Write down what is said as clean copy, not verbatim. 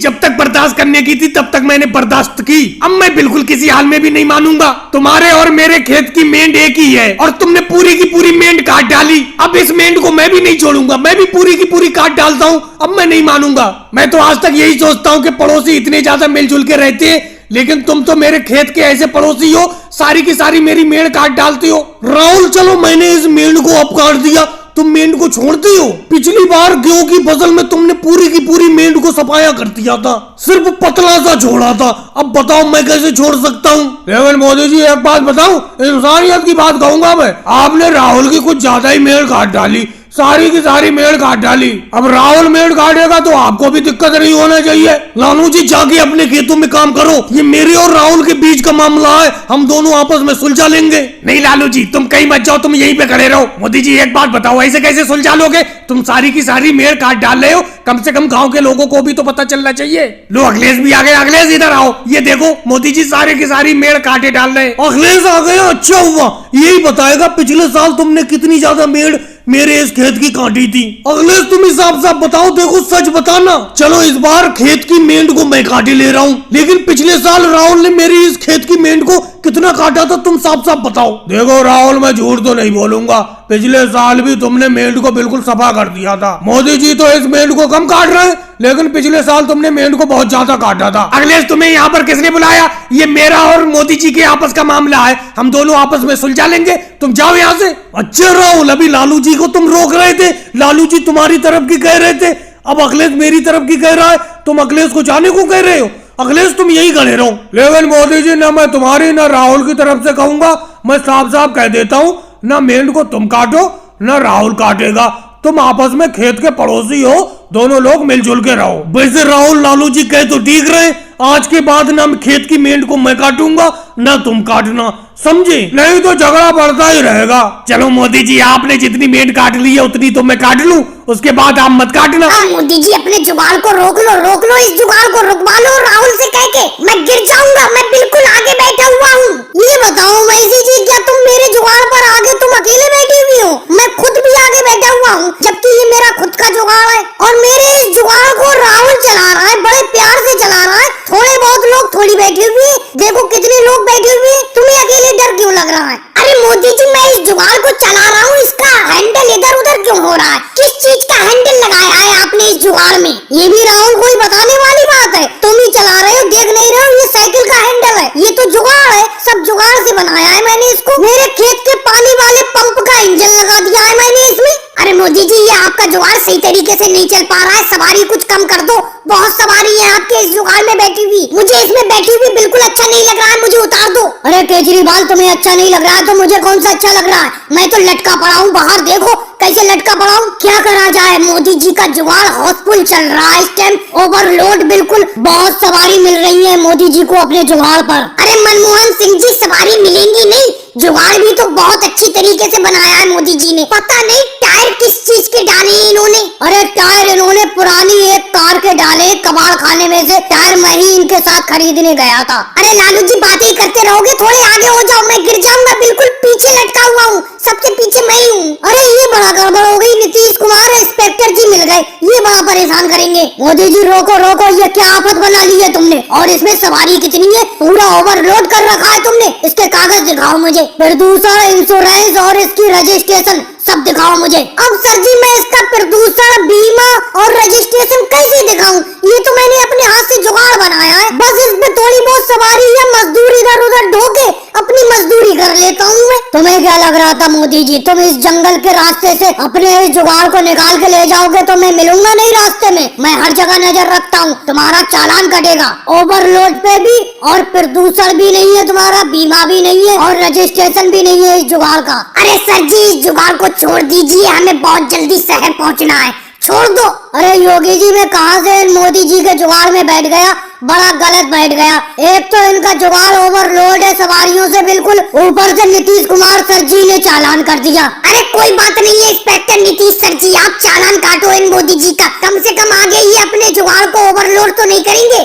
जब तक बर्दाश्त करने की थी तब तक मैंने बर्दाश्त की। अब मैं बिल्कुल किसी हाल में भी नहीं मानूंगा। तुम्हारे और मेरे खेत की मेंढ एक ही है और तुमने पूरी की पूरी मेंढ काट डाली। अब इस मेंढ को मैं भी नहीं छोड़ूंगा, मैं भी पूरी की पूरी काट डालता हूँ। अब मैं नहीं मानूंगा। मैं तो आज तक यही सोचता हूँ कि पड़ोसी इतने ज्यादा मिलजुल के रहते हैं, लेकिन तुम तो मेरे खेत के ऐसे पड़ोसी हो, सारी की सारी मेरी मेंढ काट डालते हो। राहुल चलो मैंने इस मेंढ को अब काट दिया, तुम मेंढ को छोड़ते हो। पिछली बार गेहूं की फसल में तुमने पूरी की पूरी मेंढ को सफाया कर दिया था, सिर्फ पतला सा छोड़ा था। अब बताओ मैं कैसे छोड़ सकता हूँ। लेकिन मोदी जी एक बात बताऊं, इंसानियत की बात कहूंगा मैं, आपने राहुल की कुछ ज्यादा ही मेंढ काट डाली, सारी की सारी मेंढ काट डाली। अब राहुल मेंढ काटेगा तो आपको भी दिक्कत नहीं होना चाहिए। लालू जी जाके अपने खेतों में काम करो, ये मेरे और राहुल के बीच का मामला है, हम दोनों आपस में सुलझा लेंगे। नहीं लालू जी तुम कहीं मत जाओ, तुम यहीं पे खड़े रहो। मोदी जी एक बात बताओ, ऐसे कैसे सुलझा लोगे? तुम सारी की सारी मेंढ काट डाल रहे हो, कम से कम गाँव के लोगों को भी तो पता चलना चाहिए। लो अखिलेश भी आ गए। अखिलेश इधर आओ, ये देखो मोदी जी सारी की सारी मेंढ काटे डाल रहे। अखिलेश आ गया, अच्छा हुआ। यही बताएगा पिछले साल तुमने कितनी ज्यादा मेंढ मेरे इस खेत की काटी थी। अखिलेश तुम हिसाब साफ बताओ, देखो सच बताना। चलो इस बार खेत की मेंढ को मैं काटे ले रहा हूँ, लेकिन पिछले साल राहुल ने मेरी इस खेत की मेंढ को कितना काटा था तुम साफ साफ बताओ। देखो राहुल मैं झूठ तो नहीं बोलूंगा, पिछले साल भी तुमने मेंढ को बिल्कुल सफा कर दिया था। मोदी जी तो इस मेंढ को कम काट रहे हैं, लेकिन पिछले साल तुमने मेंढ को बहुत ज्यादा काटा था। अखिलेश तुम्हें यहाँ पर किसने बुलाया? ये मेरा और मोदी जी के आपस का मामला है, हम दोनों आपस में सुलझा लेंगे, तुम जाओ यहाँ से। अच्छा राहुल अभी लालू जी को तुम रोक रहे थे, लालू जी तुम्हारी तरफ की कह रहे थे, अब अखिलेश मेरी तरफ की कह रहा है, तुम अखिलेश को जाने को कह रहे हो। अखिलेश तुम यही खड़े रहो। लेकिन मोदी जी ना मैं तुम्हारी ना राहुल की तरफ से कहूंगा, मैं साफ साफ कह देता हूँ, ना मेंढ को तुम काटो ना राहुल काटेगा, तुम आपस में खेत के पड़ोसी हो, दोनों लोग मिलजुल के रहो। वैसे राहुल लालू जी कहे तो ठीक रहे, आज के बाद ना खेत की मेंढ को मैं काटूंगा ना तुम काटना, समझे? नहीं तो झगड़ा बढ़ता ही रहेगा। चलो मोदी जी आपने जितनी मेंढ काट ली है उतनी तो मैं काट लूं, उसके बाद आप मत काटना। मोदी जी अपने जुगाड़ को रोक लो, इस जुगाड़ को रुकवा लो राहुल से कह के। मैं गिर जाऊंगा, मैं बिल्कुल आगे बैठा हुआ हूँ। ये बताओ मैसी जी, क्या तुम मेरे जुगाड़ पर आगे तुम अकेले बैठी हुई हो? मैं खुद भी आगे बैठा हुआ हूँ, जबकि ये मेरा खुद का जुगाड़ है और मेरे इस जुगाड़ को राहुल चला रहा है, बड़े प्यार से चला रहा है। थोड़े बहुत लोग थोड़ी बैठे हुए, देखो कितने लोग बैठे हुए, तुम्हें अकेले डर क्यों लग रहा है? अरे मोदी जी मैं इस जुगाड़ को चला रहा हूँ, इसका हैंडल इधर उधर क्यों हो रहा है? किस चीज का हैंडल लगाया है आपने इस जुगाड़ में? ये भी राहुल को ही बताने वाली बात है, तुम ही चला रहे हो, देख नहीं रहे हो? ये साइकिल का हैंडल है, ये तो जुगाड़ है, सब जुगाड़ से बनाया है मैंने इसको। मेरे खेत के पानी वाले पंप का इंजन लगा दिया है मैंने इसमें। अरे मोदी जी ये आपका जुगाड़ सही तरीके से नहीं चल पा रहा है, सवारी कुछ कम कर दो, बहुत सवारी है आपके इस जुगाड़ में बैठी हुई, मुझे इसमें बैठी हुई बिल्कुल अच्छा नहीं लग रहा है, मुझे उतार दो। अरे केजरीवाल तुम्हें अच्छा नहीं लग रहा है तो मुझे कौन सा अच्छा लग रहा है? मैं तो लटका पड़ा हूँ बाहर, देखो कैसे लटका पड़ा हूँ। क्या करा जाए, मोदी जी का जुगाड़ हाउसफुल चल रहा है इस टाइम, ओवरलोड बिल्कुल, बहुत सवारी मिल रही है मोदी जी को अपने जुगाड़ पर। अरे मनमोहन सिंह जी सवारी मिलेंगी नहीं, जुगाड़ भी तो बहुत अच्छी तरीके से बनाया है मोदी जी ने। पता नहीं टायर किस चीज के डाले इन्होंने। अरे टायर इन्होंने पुरानी एक कार के डाले, कबाड़ खाने में से टायर मैं ही इनके साथ खरीदने गया था। अरे लालू जी बातें ही करते रहोगे, थोड़े आगे हो जाओ, मैं गिर जाऊंगा, बिल्कुल पीछे लटका हुआ हूँ, सबसे पीछे मैं ही हूँ। अरे ये बड़ा गड़बड़ हो गई, नीतीश कुमार इंस्पेक्टर जी मिल गए, ये बड़ा परेशान करेंगे। मोदी जी रोको रोको, ये क्या आफत बना ली है तुमने? और इसमें सवारी कितनी है? पूरा ओवरलोड कर रखा है तुमने, इसके कागज दिखाओ मुझे, प्रदूषण, इंश्योरेंस और इसकी रजिस्ट्रेशन सब दिखाओ मुझे। अब सर जी मैं इसका प्रदूषण, बीमा और रजिस्ट्रेशन कैसे दिखाऊं? ये तो मैंने अपने हाथ से जुगाड़ बनाया है, बस इसमें थोड़ी बहुत सवारी या मजदूर इधर उधर ढो के अपनी मजदूरी कर लेता हूँ मैं। तुम्हें क्या लग रहा था मोदी जी, तुम इस जंगल के रास्ते से अपने इस जुगाड़ को निकाल के ले जाओगे तो मैं मिलूंगा नहीं रास्ते में? मैं हर जगह नजर रखता हूँ, तुम्हारा चालान कटेगा, ओवरलोड पे भी, और प्रदूषण भी नहीं है तुम्हारा, बीमा भी नहीं है और रजिस्ट्रेशन भी नहीं है इस जुगाड़ का। अरे सर जी इस जुगाड़ को छोड़ दीजिए, हमें बहुत जल्दी शहर पहुंचना है, छोड़ दो। अरे योगी जी मैं कहां से मोदी जी के जुगाड़ में बैठ गया, बड़ा गलत बैठ गया। एक तो इनका जुगाड़ ओवरलोड है सवारियों से बिल्कुल, ऊपर से नीतीश कुमार सर जी ने चालान कर दिया। अरे कोई बात नहीं है इंस्पेक्टर नीतीश सर जी, आप चालान काटो इन मोदी जी का, कम से कम आगे ये अपने जुगाड़ को ओवरलोड तो नहीं करेंगे।